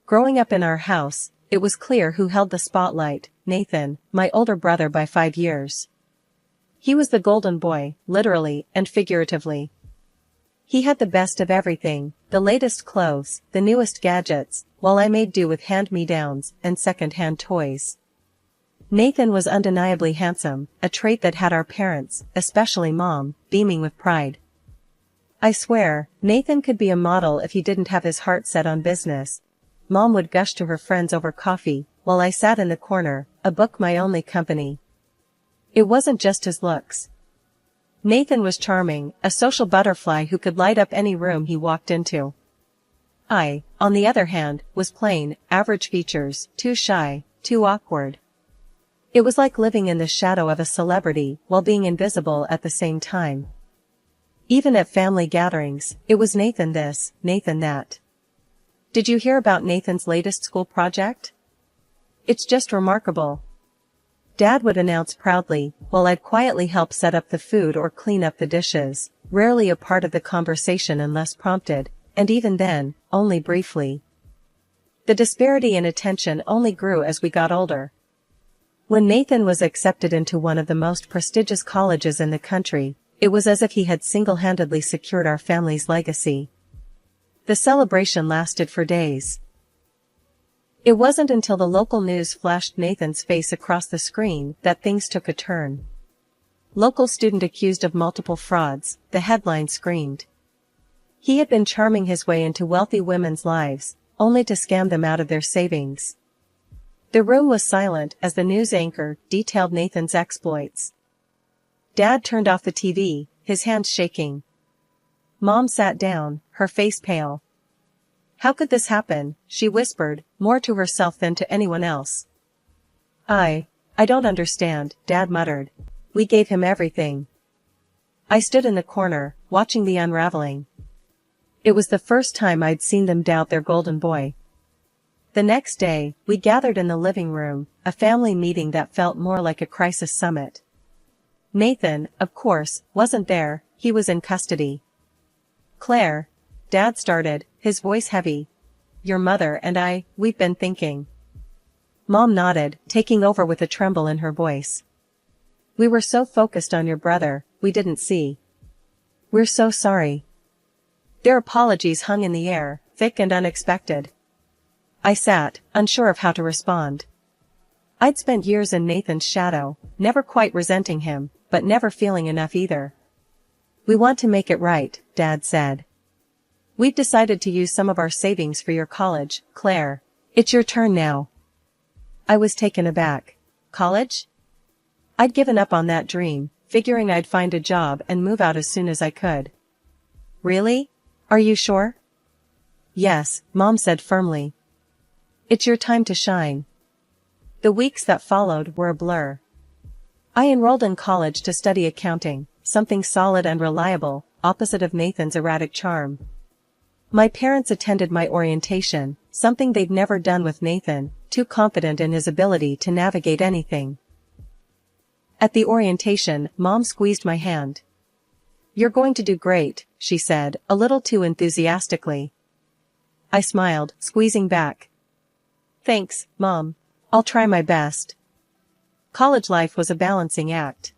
Growing up in our house, it was clear who held the spotlight: Nathan, my older brother by 5 years. He was the golden boy, literally and figuratively. He had the best of everything, the latest clothes, the newest gadgets, while I made do with hand-me-downs and second-hand toys. Nathan was undeniably handsome, a trait that had our parents, especially Mom, beaming with pride. I swear, Nathan could be a model if he didn't have his heart set on business. Mom would gush to her friends over coffee, while I sat in the corner, a book my only company. It wasn't just his looks. Nathan was charming, a social butterfly who could light up any room he walked into. I, on the other hand, was plain, average features, too shy, too awkward. It was like living in the shadow of a celebrity while being invisible at the same time. Even at family gatherings, it was Nathan this, Nathan that. Did you hear about Nathan's latest school project? It's just remarkable. Dad would announce proudly, while I'd quietly help set up the food or clean up the dishes, rarely a part of the conversation unless prompted, and even then, only briefly. The disparity in attention only grew as we got older. When Nathan was accepted into one of the most prestigious colleges in the country, it was as if he had single-handedly secured our family's legacy. The celebration lasted for days. It wasn't until the local news flashed Nathan's face across the screen that things took a turn. Local student accused of multiple frauds, the headline screamed. He had been charming his way into wealthy women's lives, only to scam them out of their savings. The room was silent as the news anchor detailed Nathan's exploits. Dad turned off the TV, his hands shaking. Mom sat down, her face pale. "How could this happen?" she whispered, more to herself than to anyone else. I don't understand," Dad muttered. "We gave him everything." I stood in the corner, watching the unraveling. It was the first time I'd seen them doubt their golden boy. The next day, we gathered in the living room, a family meeting that felt more like a crisis summit. Nathan, of course, wasn't there, he was in custody. "Claire," Dad started, his voice heavy. "Your mother and we've been thinking." Mom nodded, taking over with a tremble in her voice. "We were so focused on your brother, we didn't see." "We're so sorry." Their apologies hung in the air, thick and unexpected. I sat, unsure of how to respond. I'd spent years in Nathan's shadow, never quite resenting him, but never feeling enough either. "We want to make it right," Dad said. "We've decided to use some of our savings for your college, Claire. It's your turn now." I was taken aback. College? I'd given up on that dream, figuring I'd find a job and move out as soon as I could. "Really? Are you sure?" "Yes," Mom said firmly. "It's your time to shine." The weeks that followed were a blur. I enrolled in college to study accounting, something solid and reliable, opposite of Nathan's erratic charm. My parents attended my orientation, something they'd never done with Nathan, too confident in his ability to navigate anything. At the orientation, Mom squeezed my hand. "You're going to do great," she said, a little too enthusiastically. I smiled, squeezing back. "Thanks, Mom. I'll try my best." College life was a balancing act.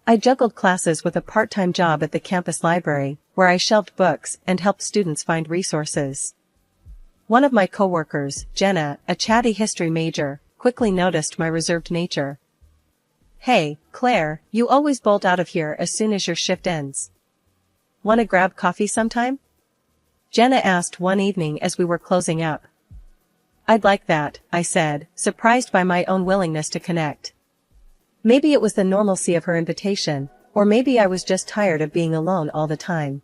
I juggled classes with a part-time job at the campus library, where I shelved books and helped students find resources. One of my coworkers, Jenna, a chatty history major, quickly noticed my reserved nature. "Hey, Claire, you always bolt out of here as soon as your shift ends. "Wanna grab coffee sometime?" Jenna asked one evening as we were closing up. "I'd like that," I said, surprised by my own willingness to connect. Maybe it was the normalcy of her invitation, or maybe I was just tired of being alone all the time.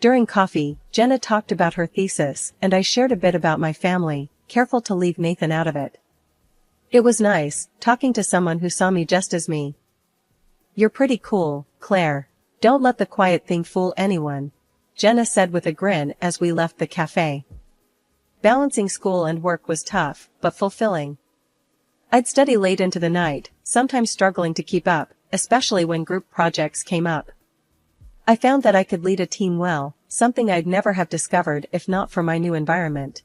During coffee, Jenna talked about her thesis, and I shared a bit about my family, careful to leave Nathan out of it. It was nice, talking to someone who saw me just as me. "You're pretty cool, Claire. Don't let the quiet thing fool anyone," Jenna said with a grin as we left the cafe. Balancing school and work was tough, but fulfilling. I'd study late into the night, sometimes struggling to keep up, especially when group projects came up. I found that I could lead a team well, something I'd never have discovered if not for my new environment.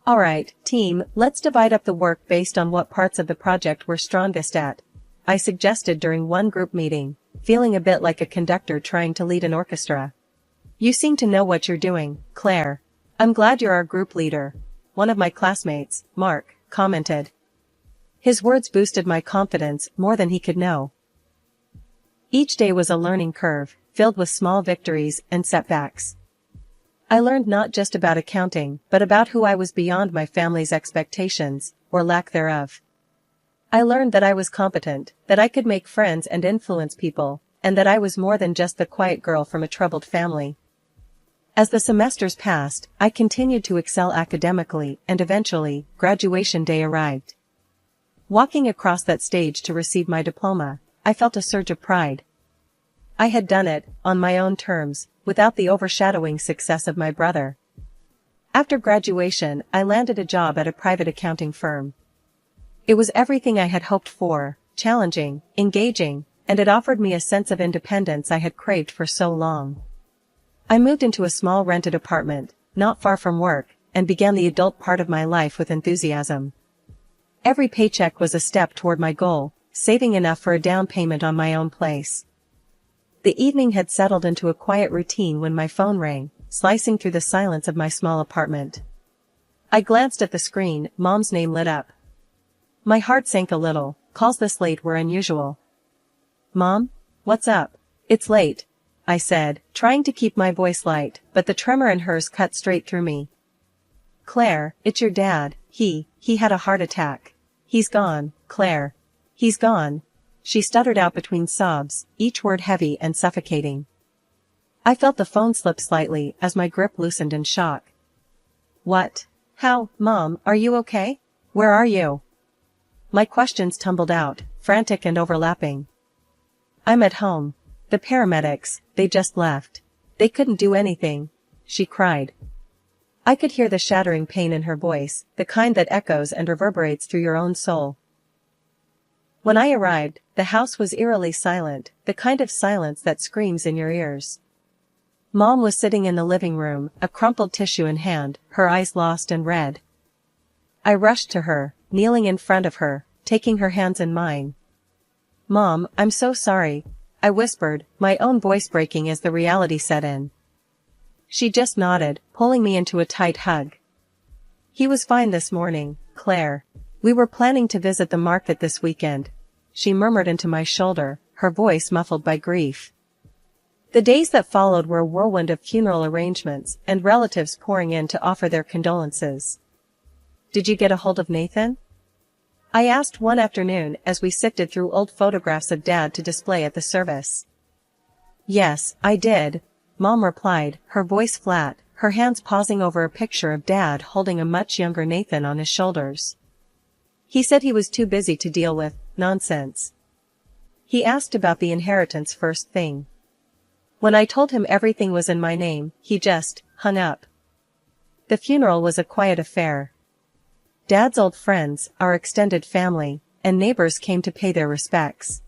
Alright, team, let's divide up the work based on what parts of the project we're strongest at, I suggested during one group meeting, feeling a bit like a conductor trying to lead an orchestra. You seem to know what you're doing, Claire. I'm glad you're our group leader, one of my classmates, Mark, commented. His words boosted my confidence more than he could know. Each day was a learning curve, filled with small victories and setbacks. I learned not just about accounting, but about who I was beyond my family's expectations, or lack thereof. I learned that I was competent, that I could make friends and influence people, and that I was more than just the quiet girl from a troubled family. As the semesters passed, I continued to excel academically, and eventually, graduation day arrived. Walking across that stage to receive my diploma, I felt a surge of pride. I had done it, on my own terms, without the overshadowing success of my brother. After graduation, I landed a job at a private accounting firm. It was everything I had hoped for, challenging, engaging, and it offered me a sense of independence I had craved for so long. I moved into a small rented apartment, not far from work, and began the adult part of my life with enthusiasm. Every paycheck was a step toward my goal, saving enough for a down payment on my own place. The evening had settled into a quiet routine when my phone rang, slicing through the silence of my small apartment. I glanced at the screen, Mom's name lit up. My heart sank a little, calls this late were unusual. Mom? What's up? It's late, I said, trying to keep my voice light, but the tremor in hers cut straight through me. Claire, it's your dad, he had a heart attack. He's gone, Claire. He's gone. She stuttered out between sobs, each word heavy and suffocating. I felt the phone slip slightly as my grip loosened in shock. What? How, Mom, are you okay? Where are you? My questions tumbled out, frantic and overlapping. I'm at home. The paramedics, they just left. They couldn't do anything, she cried. I could hear the shattering pain in her voice, the kind that echoes and reverberates through your own soul. When I arrived, the house was eerily silent, the kind of silence that screams in your ears. Mom was sitting in the living room, a crumpled tissue in hand, her eyes lost and red. I rushed to her, kneeling in front of her, taking her hands in mine. Mom, I'm so sorry, I whispered, my own voice breaking as the reality set in. She just nodded, pulling me into a tight hug. He was fine this morning, Claire. We were planning to visit the market this weekend, she murmured into my shoulder, her voice muffled by grief. The days that followed were a whirlwind of funeral arrangements and relatives pouring in to offer their condolences. Did you get a hold of Nathan? I asked one afternoon as we sifted through old photographs of Dad to display at the service. Yes, I did, Mom replied, her voice flat, her hands pausing over a picture of Dad holding a much younger Nathan on his shoulders. He said he was too busy to deal with nonsense. He asked about the inheritance first thing. When I told him everything was in my name, he just hung up. The funeral was a quiet affair. Dad's old friends, our extended family, and neighbors came to pay their respects.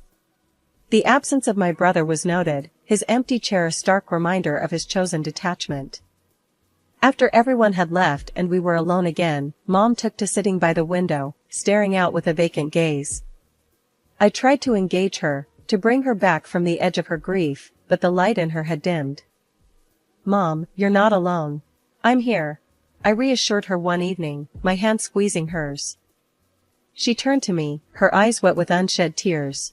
The absence of my brother was noted, his empty chair a stark reminder of his chosen detachment. After everyone had left and we were alone again, Mom took to sitting by the window, staring out with a vacant gaze. I tried to engage her, to bring her back from the edge of her grief, but the light in her had dimmed. Mom, you're not alone. I'm here, I reassured her one evening, my hand squeezing hers. She turned to me, her eyes wet with unshed tears.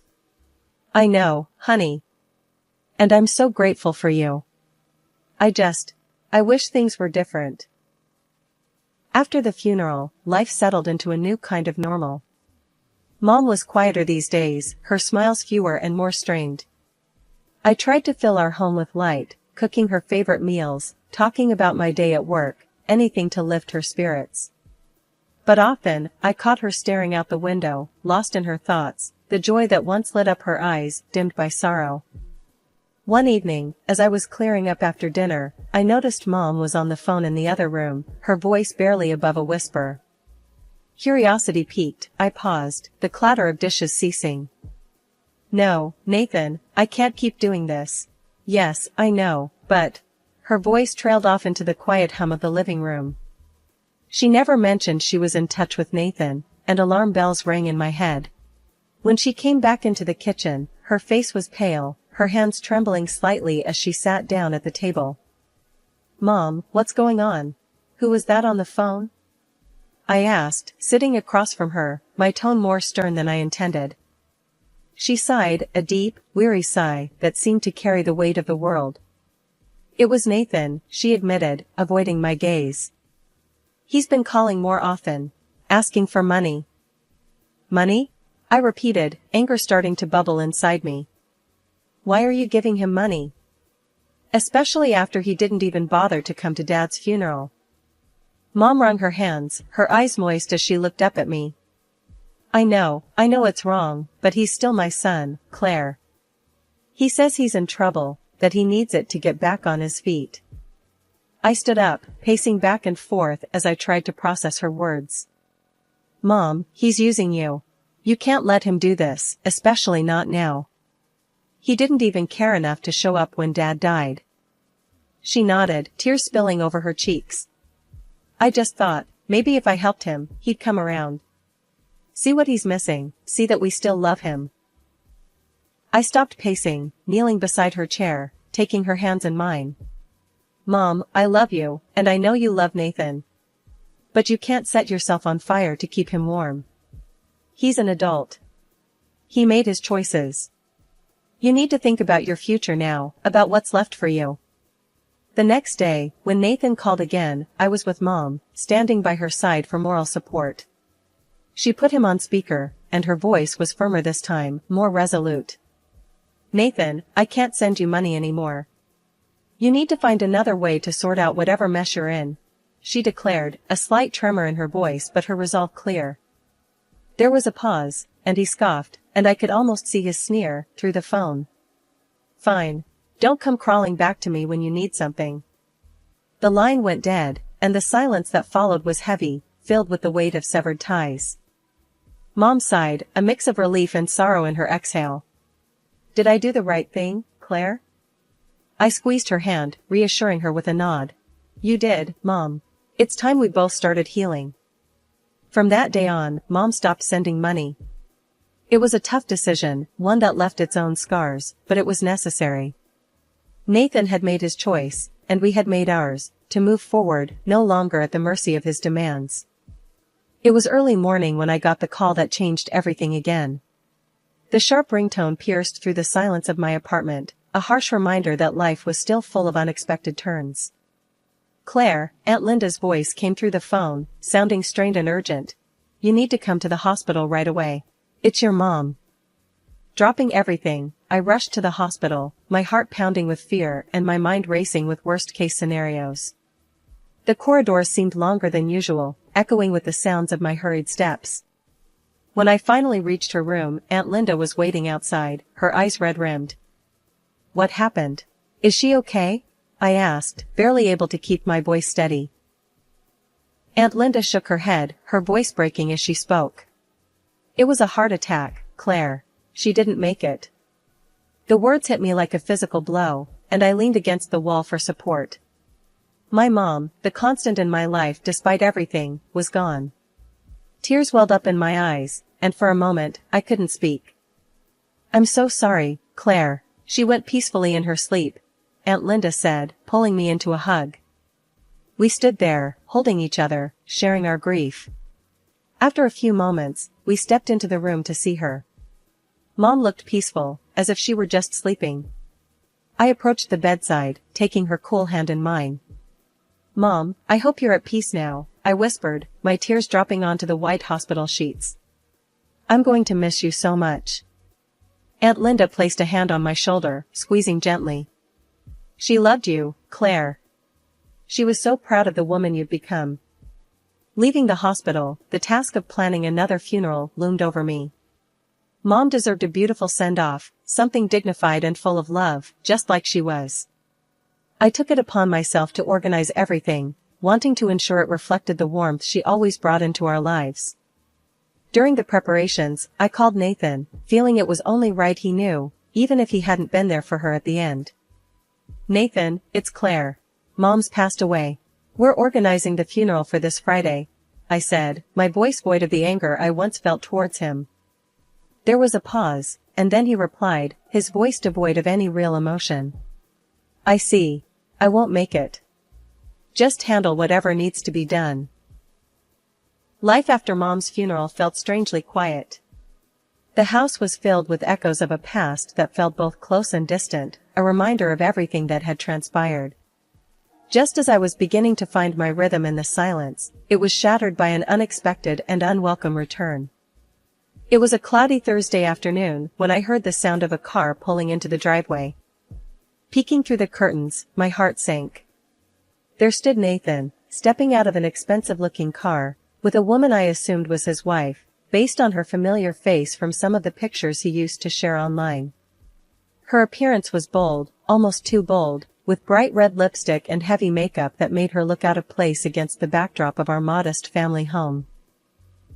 I know, honey. And I'm so grateful for you. I wish things were different. After the funeral, life settled into a new kind of normal. Mom was quieter these days, her smiles fewer and more strained. I tried to fill our home with light, cooking her favorite meals, talking about my day at work, anything to lift her spirits. But often, I caught her staring out the window, lost in her thoughts, the joy that once lit up her eyes, dimmed by sorrow. One evening, as I was clearing up after dinner, I noticed Mom was on the phone in the other room, her voice barely above a whisper. Curiosity piqued, I paused, the clatter of dishes ceasing. No, Nathan, I can't keep doing this. Yes, I know, but... Her voice trailed off into the quiet hum of the living room. She never mentioned she was in touch with Nathan, and alarm bells rang in my head. When she came back into the kitchen, her face was pale, her hands trembling slightly as she sat down at the table. "Mom, what's going on? Who was that on the phone?" I asked, sitting across from her, my tone more stern than I intended. She sighed, a deep, weary sigh that seemed to carry the weight of the world. "It was Nathan," she admitted, avoiding my gaze. "He's been calling more often, asking for money." "Money?" I repeated, anger starting to bubble inside me. "Why are you giving him money? Especially after he didn't even bother to come to Dad's funeral." Mom wrung her hands, her eyes moist as she looked up at me. I know it's wrong, but he's still my son, Claire. He says he's in trouble, that he needs it to get back on his feet." I stood up, pacing back and forth as I tried to process her words. "Mom, he's using you. You can't let him do this, especially not now. He didn't even care enough to show up when Dad died." She nodded, tears spilling over her cheeks. "I just thought, maybe if I helped him, he'd come around. See what he's missing, see that we still love him." I stopped pacing, kneeling beside her chair, taking her hands in mine. "Mom, I love you, and I know you love Nathan. But you can't set yourself on fire to keep him warm. He's an adult. He made his choices. You need to think about your future now, about what's left for you." The next day, when Nathan called again, I was with Mom, standing by her side for moral support. She put him on speaker, and her voice was firmer this time, more resolute. "Nathan, I can't send you money anymore. You need to find another way to sort out whatever mess you're in," she declared, a slight tremor in her voice but her resolve clear. There was a pause, and he scoffed, and I could almost see his sneer, through the phone. "Fine. Don't come crawling back to me when you need something." The line went dead, and the silence that followed was heavy, filled with the weight of severed ties. Mom sighed, a mix of relief and sorrow in her exhale. "Did I do the right thing, Claire?" I squeezed her hand, reassuring her with a nod. "You did, Mom. It's time we both started healing." From that day on, Mom stopped sending money. It was a tough decision, one that left its own scars, but it was necessary. Nathan had made his choice, and we had made ours, to move forward, no longer at the mercy of his demands. It was early morning when I got the call that changed everything again. The sharp ringtone pierced through the silence of my apartment, a harsh reminder that life was still full of unexpected turns. "Claire," Aunt Linda's voice came through the phone, sounding strained and urgent. "You need to come to the hospital right away. It's your mom." Dropping everything, I rushed to the hospital, my heart pounding with fear and my mind racing with worst-case scenarios. The corridors seemed longer than usual, echoing with the sounds of my hurried steps. When I finally reached her room, Aunt Linda was waiting outside, her eyes red-rimmed. "What happened? Is she okay?" I asked, barely able to keep my voice steady. Aunt Linda shook her head, her voice breaking as she spoke. "It was a heart attack, Claire. She didn't make it." The words hit me like a physical blow, and I leaned against the wall for support. My mom, the constant in my life despite everything, was gone. Tears welled up in my eyes, and for a moment, I couldn't speak. "I'm so sorry, Claire. She went peacefully in her sleep," Aunt Linda said, pulling me into a hug. We stood there, holding each other, sharing our grief. After a few moments, we stepped into the room to see her. Mom looked peaceful, as if she were just sleeping. I approached the bedside, taking her cool hand in mine. "Mom, I hope you're at peace now," I whispered, my tears dropping onto the white hospital sheets. "I'm going to miss you so much." Aunt Linda placed a hand on my shoulder, squeezing gently. "She loved you, Claire. She was so proud of the woman you've become." Leaving the hospital, the task of planning another funeral loomed over me. Mom deserved a beautiful send-off, something dignified and full of love, just like she was. I took it upon myself to organize everything, wanting to ensure it reflected the warmth she always brought into our lives. During the preparations, I called Nathan, feeling it was only right he knew, even if he hadn't been there for her at the end. "Nathan, it's Claire. Mom's passed away." We're organizing the funeral for this Friday, I said, my voice void of the anger I once felt towards him. There was a pause, and then he replied, his voice devoid of any real emotion. I see. I won't make it. Just handle whatever needs to be done. Life after Mom's funeral felt strangely quiet. The house was filled with echoes of a past that felt both close and distant, a reminder of everything that had transpired. Just as I was beginning to find my rhythm in the silence, it was shattered by an unexpected and unwelcome return. It was a cloudy Thursday afternoon when I heard the sound of a car pulling into the driveway. Peeking through the curtains, my heart sank. There stood Nathan, stepping out of an expensive-looking car, with a woman I assumed was his wife, based on her familiar face from some of the pictures he used to share online. Her appearance was bold, almost too bold, with bright red lipstick and heavy makeup that made her look out of place against the backdrop of our modest family home.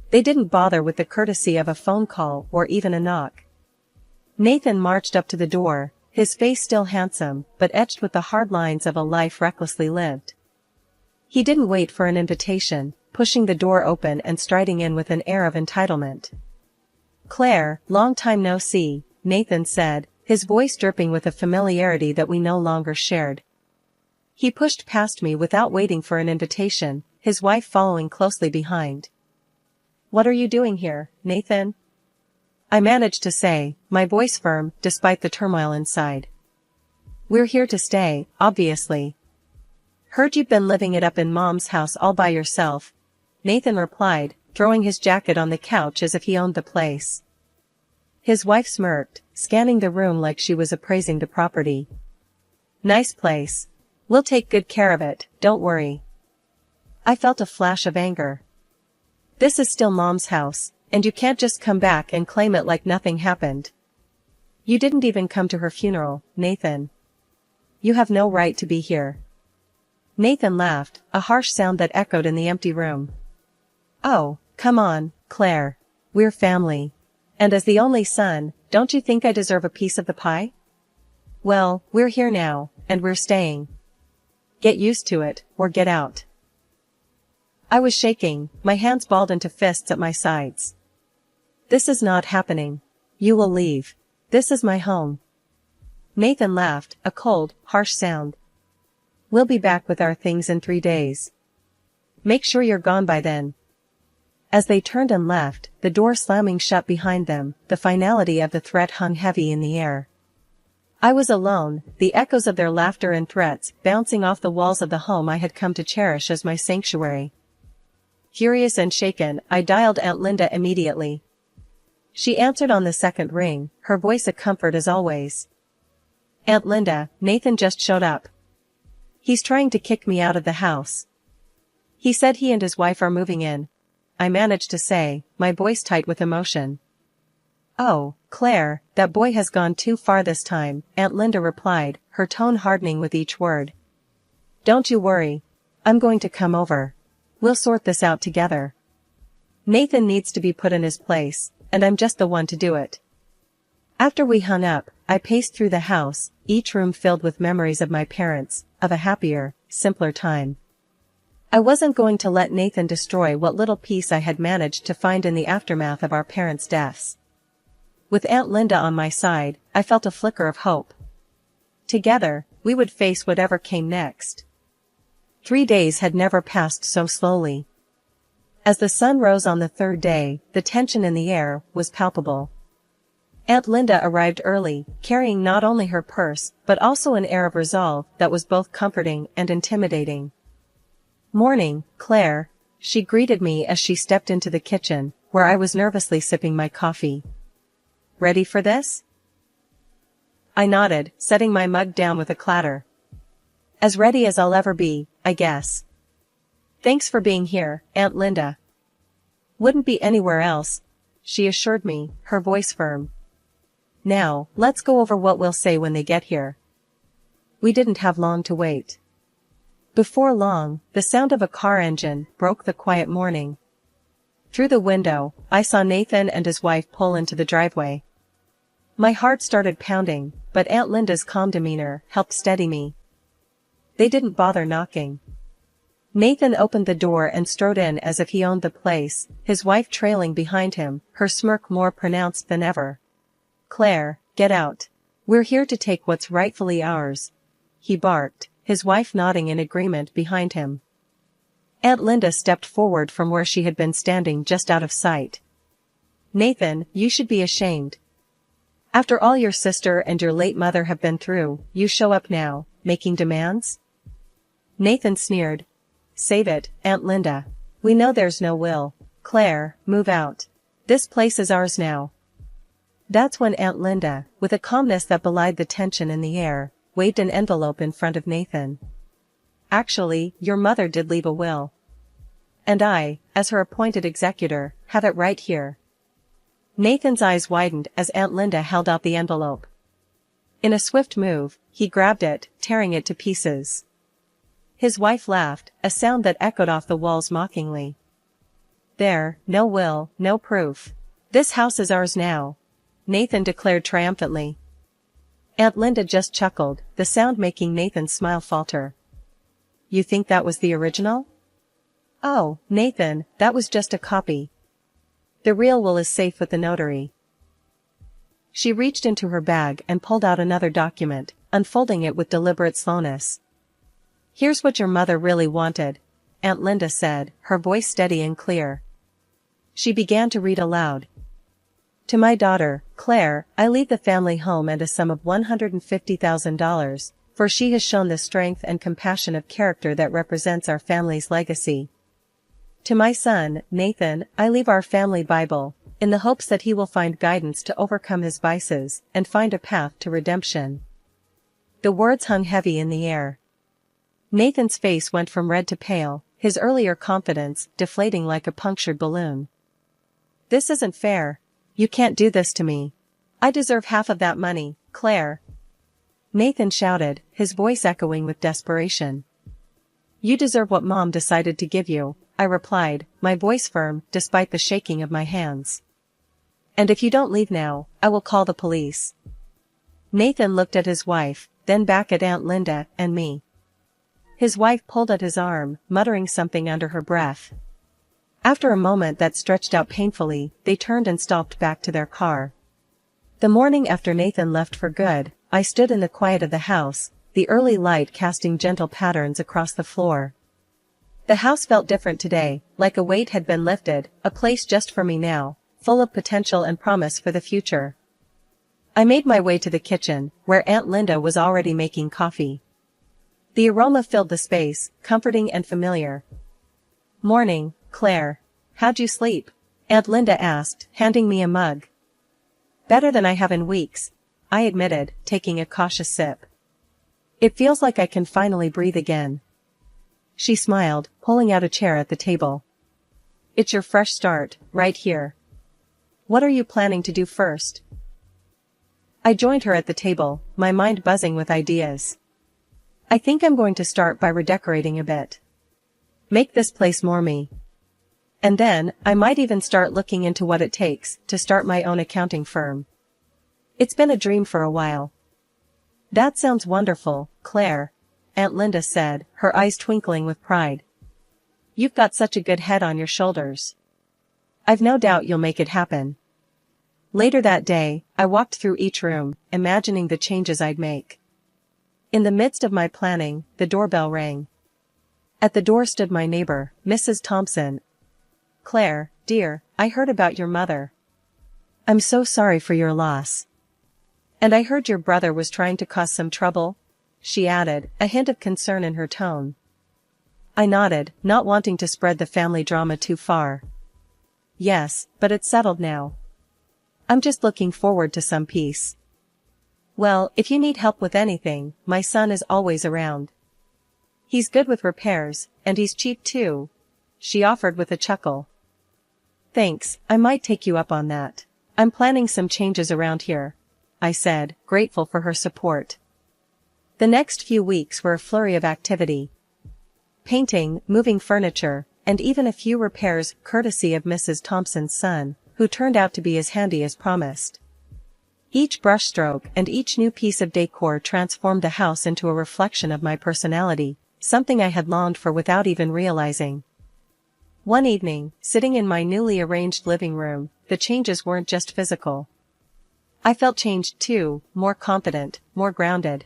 They didn't bother with the courtesy of a phone call or even a knock. Nathan marched up to the door, his face still handsome, but etched with the hard lines of a life recklessly lived. He didn't wait for an invitation, pushing the door open and striding in with an air of entitlement. Claire, long time no see, Nathan said, his voice dripping with a familiarity that we no longer shared. He pushed past me without waiting for an invitation, his wife following closely behind. What are you doing here, Nathan? I managed to say, my voice firm, despite the turmoil inside. We're here to stay, obviously. Heard you've been living it up in Mom's house all by yourself, Nathan replied, throwing his jacket on the couch as if he owned the place. His wife smirked, scanning the room like she was appraising the property. Nice place. We'll take good care of it, don't worry. I felt a flash of anger. This is still Mom's house, and you can't just come back and claim it like nothing happened. You didn't even come to her funeral, Nathan. You have no right to be here. Nathan laughed, a harsh sound that echoed in the empty room. Oh, come on, Claire. We're family. And as the only son, don't you think I deserve a piece of the pie? Well, we're here now, and we're staying. Get used to it, or get out. I was shaking, my hands balled into fists at my sides. This is not happening. You will leave. This is my home. Nathan laughed, a cold, harsh sound. We'll be back with our things in 3 days. Make sure you're gone by then. As they turned and left, the door slamming shut behind them, the finality of the threat hung heavy in the air. I was alone, the echoes of their laughter and threats bouncing off the walls of the home I had come to cherish as my sanctuary. Furious and shaken, I dialed Aunt Linda immediately. She answered on the second ring, her voice a comfort as always. Aunt Linda, Nathan just showed up. He's trying to kick me out of the house. He said he and his wife are moving in, I managed to say, my voice tight with emotion. Oh, Claire, that boy has gone too far this time, Aunt Linda replied, her tone hardening with each word. Don't you worry. I'm going to come over. We'll sort this out together. Nathan needs to be put in his place, and I'm just the one to do it. After we hung up, I paced through the house, each room filled with memories of my parents, of a happier, simpler time. I wasn't going to let Nathan destroy what little peace I had managed to find in the aftermath of our parents' deaths. With Aunt Linda on my side, I felt a flicker of hope. Together, we would face whatever came next. 3 days had never passed so slowly. As the sun rose on the third day, the tension in the air was palpable. Aunt Linda arrived early, carrying not only her purse, but also an air of resolve that was both comforting and intimidating. Morning, Claire, she greeted me as she stepped into the kitchen, where I was nervously sipping my coffee. Ready for this? I nodded, setting my mug down with a clatter. As ready as I'll ever be, I guess. Thanks for being here, Aunt Linda. Wouldn't be anywhere else, she assured me, her voice firm. Now, let's go over what we'll say when they get here. We didn't have long to wait. Before long, the sound of a car engine broke the quiet morning. Through the window, I saw Nathan and his wife pull into the driveway. My heart started pounding, but Aunt Linda's calm demeanor helped steady me. They didn't bother knocking. Nathan opened the door and strode in as if he owned the place, his wife trailing behind him, her smirk more pronounced than ever. "Claire, get out. We're here to take what's rightfully ours," he barked, his wife nodding in agreement behind him. Aunt Linda stepped forward from where she had been standing just out of sight. "Nathan, you should be ashamed. After all your sister and your late mother have been through, you show up now, making demands?" Nathan sneered. "Save it, Aunt Linda. We know there's no will. Claire, move out. This place is ours now." That's when Aunt Linda, with a calmness that belied the tension in the air, waved an envelope in front of Nathan. "Actually, your mother did leave a will. And I, as her appointed executor, have it right here." Nathan's eyes widened as Aunt Linda held out the envelope. In a swift move, he grabbed it, tearing it to pieces. His wife laughed, a sound that echoed off the walls mockingly. "There, no will, no proof. This house is ours now," Nathan declared triumphantly. Aunt Linda just chuckled, the sound making Nathan's smile falter. "You think that was the original?" "Oh, Nathan, that was just a copy. The real will is safe with the notary." She reached into her bag and pulled out another document, unfolding it with deliberate slowness. "Here's what your mother really wanted," Aunt Linda said, her voice steady and clear. She began to read aloud. "To my daughter, Claire, I leave the family home and a sum of $150,000, for she has shown the strength and compassion of character that represents our family's legacy. To my son, Nathan, I leave our family Bible, in the hopes that he will find guidance to overcome his vices and find a path to redemption." The words hung heavy in the air. Nathan's face went from red to pale, his earlier confidence deflating like a punctured balloon. "This isn't fair. You can't do this to me. I deserve half of that money, Claire," Nathan shouted, his voice echoing with desperation. "You deserve what Mom decided to give you," I replied, my voice firm despite the shaking of my hands. "And if you don't leave now, I will call the police." Nathan looked at his wife, then back at Aunt Linda and me. His wife pulled at his arm, muttering something under her breath. After a moment that stretched out painfully, they turned and stalked back to their car. The morning after Nathan left for good, I stood in the quiet of the house, the early light casting gentle patterns across the floor. The house felt different today, like a weight had been lifted, a place just for me now, full of potential and promise for the future. I made my way to the kitchen, where Aunt Linda was already making coffee. The aroma filled the space, comforting and familiar. "Morning, Claire. How'd you sleep?" Aunt Linda asked, handing me a mug. "Better than I have in weeks," I admitted, taking a cautious sip. "It feels like I can finally breathe again." She smiled, pulling out a chair at the table. "It's your fresh start, right here. What are you planning to do first?" I joined her at the table, my mind buzzing with ideas. "I think I'm going to start by redecorating a bit. Make this place more me. And then, I might even start looking into what it takes to start my own accounting firm. It's been a dream for a while." "That sounds wonderful, Claire," Aunt Linda said, her eyes twinkling with pride. "You've got such a good head on your shoulders. I've no doubt you'll make it happen." Later that day, I walked through each room, imagining the changes I'd make. In the midst of my planning, the doorbell rang. At the door stood my neighbor, Mrs. Thompson. "Claire, dear, I heard about your mother. I'm so sorry for your loss. And I heard your brother was trying to cause some trouble," she added, a hint of concern in her tone. I nodded, not wanting to spread the family drama too far. "Yes, but it's settled now. I'm just looking forward to some peace. Well, if you need help with anything, my son is always around. He's good with repairs, and he's cheap too," she offered with a chuckle. "Thanks, I might take you up on that. I'm planning some changes around here," I said, grateful for her support. The next few weeks were a flurry of activity. Painting, moving furniture, and even a few repairs courtesy of Mrs. Thompson's son, who turned out to be as handy as promised. Each brushstroke and each new piece of decor transformed the house into a reflection of my personality, something I had longed for without even realizing. One evening, sitting in my newly arranged living room, the changes weren't just physical. I felt changed too, more confident, more grounded.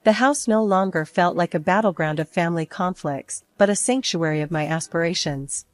The house no longer felt like a battleground of family conflicts, but a sanctuary of my aspirations.